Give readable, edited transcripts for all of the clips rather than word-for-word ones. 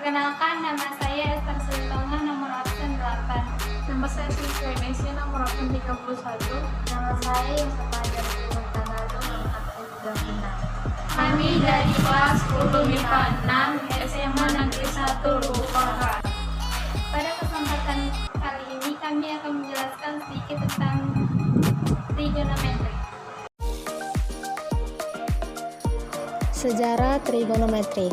Perkenalkan, nama saya Esther Sulitona, nomor absen 8. Nama saya Siswa Indonesia, nomor absen 31. Nama saya Yusuf Fajar Purwantagalo, nomor absen 36. Kami dari kelas 10 MIPA 6 SMA Negeri 1 Lukora. Pada kesempatan kali ini kami akan menjelaskan sedikit tentang trigonometri. Sejarah trigonometri.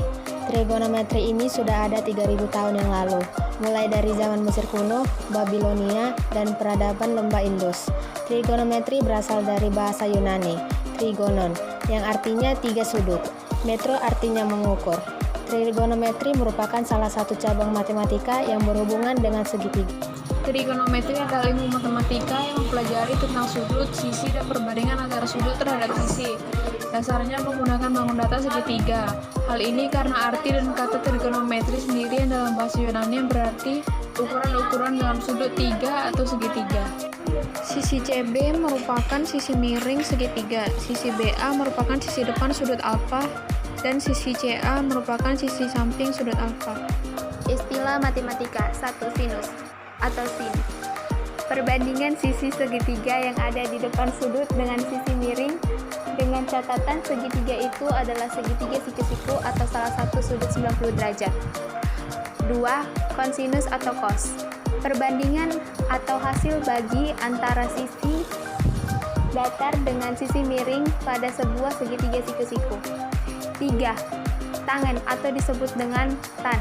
Trigonometri ini sudah ada 3000 tahun yang lalu, mulai dari zaman Mesir kuno, Babilonia, dan peradaban lembah Indus. Trigonometri berasal dari bahasa Yunani, trigonon, yang artinya 3 sudut. Metro artinya mengukur. Trigonometri merupakan salah satu cabang matematika yang berhubungan dengan segitiga. Trigonometri adalah ilmu matematika yang mempelajari tentang sudut, sisi, dan perbandingan antara sudut terhadap sisi. Dasarnya menggunakan bangun data segitiga. Hal ini karena arti dan kata trigonometri sendiri yang dalam bahasa Yunani yang berarti ukuran-ukuran dalam sudut 3 atau segitiga. Sisi CB merupakan sisi miring segitiga, sisi BA merupakan sisi depan sudut alfa, dan sisi CA merupakan sisi samping sudut alfa. Istilah matematika 1. Sinus atau sin. Perbandingan sisi segitiga yang ada di depan sudut dengan sisi miring, dengan catatan segitiga itu adalah segitiga siku-siku atau salah satu sudut 90 derajat. 2. Kosinus atau cos. Perbandingan atau hasil bagi antara sisi datar dengan sisi miring pada sebuah segitiga siku-siku. 3. Tangen atau disebut dengan tan.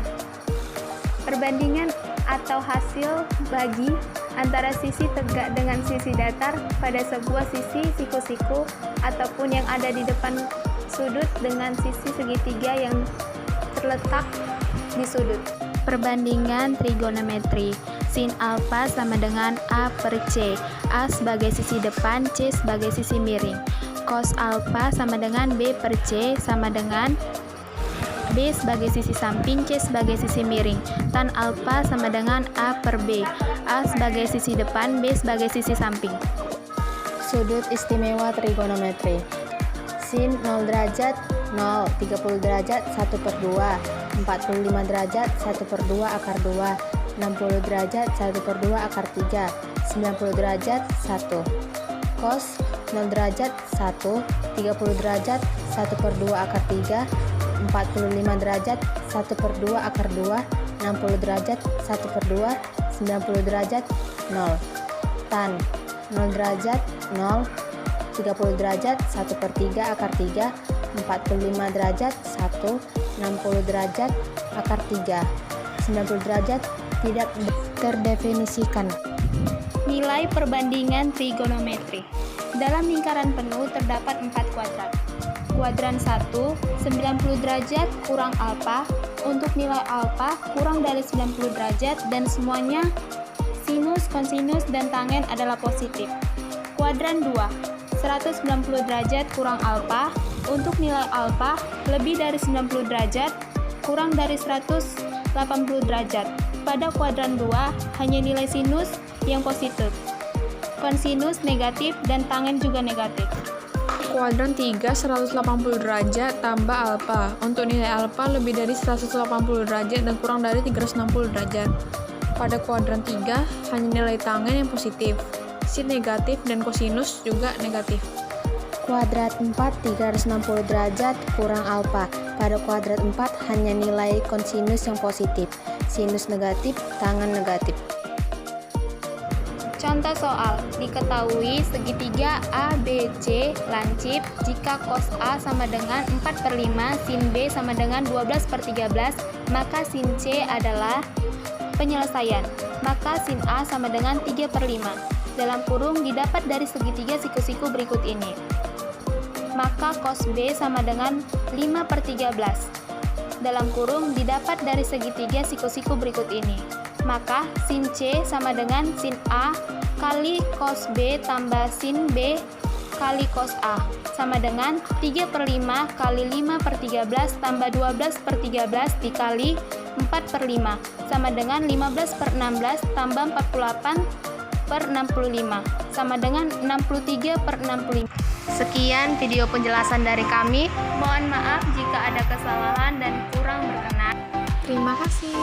Perbandingan atau hasil bagi antara sisi tegak dengan sisi datar pada sebuah sisi siku-siku ataupun yang ada di depan sudut dengan sisi segitiga yang terletak di sudut. Perbandingan trigonometri. Sin alfa sama dengan A per C. A sebagai sisi depan, C sebagai sisi miring. Cos alfa sama dengan B per C sama dengan B sebagai sisi samping, C sebagai sisi miring. Tan alfa sama dengan A per B. A sebagai sisi depan, B sebagai sisi samping. Sudut istimewa trigonometri. Sin 0 derajat 0, 30 derajat 1 per 2, 45 derajat 1 per 2 akar 2, 60 derajat 1 per 2 akar 3, 90 derajat 1. Cos 0 derajat 1, 30 derajat 1 per 2 akar 3, 45 derajat 1 per 2 akar 2, 60 derajat 1 per 2, 90 derajat 0. Tan 0 derajat 0, 30 derajat 1 per 3 akar 3, 45 derajat 1, 60 derajat akar 3, 90 derajat tidak terdefinisikan. Nilai perbandingan trigonometri. Dalam lingkaran penuh terdapat 4 kuadran. Kuadran 1, 90 derajat kurang alfa. Untuk nilai alfa kurang dari 90 derajat dan semuanya sinus, kosinus, dan tangen adalah positif. Kuadran 2, 190 derajat kurang alfa. Untuk nilai alfa lebih dari 90 derajat kurang dari 180 derajat. Pada kuadran 2 hanya nilai sinus yang positif, kosinus negatif, dan tangen juga negatif. Kuadran 3, 180 derajat tambah alfa. Untuk nilai alfa lebih dari 180 derajat dan kurang dari 360 derajat. Pada kuadran 3 hanya nilai tangen yang positif, sin negatif, dan kosinus juga negatif. Kuadrat 4, 360 derajat kurang alfa. Pada kuadrat 4 hanya nilai kosinus yang positif, sinus negatif, tangen negatif. Contoh soal, diketahui segitiga ABC lancip jika cos A sama dengan 4 per 5, sin B sama dengan 12 per 13, maka sin C adalah penyelesaian. Maka sin A sama dengan 3 per 5. Dalam kurung didapat dari segitiga siku-siku berikut ini. Maka cos B sama dengan 5 per 13. Dalam kurung didapat dari segitiga siku-siku berikut ini. Maka sin C sama dengan sin A kali cos B tambah sin B kali cos A sama dengan 3 per 5 kali 5 per 13 tambah 12 per 13 dikali 4 per 5 sama dengan 15 per 16 tambah 48 per 65 sama dengan 63 per 65. Sekian video penjelasan dari kami. Mohon maaf jika ada kesalahan dan kurang berkenan. Terima kasih.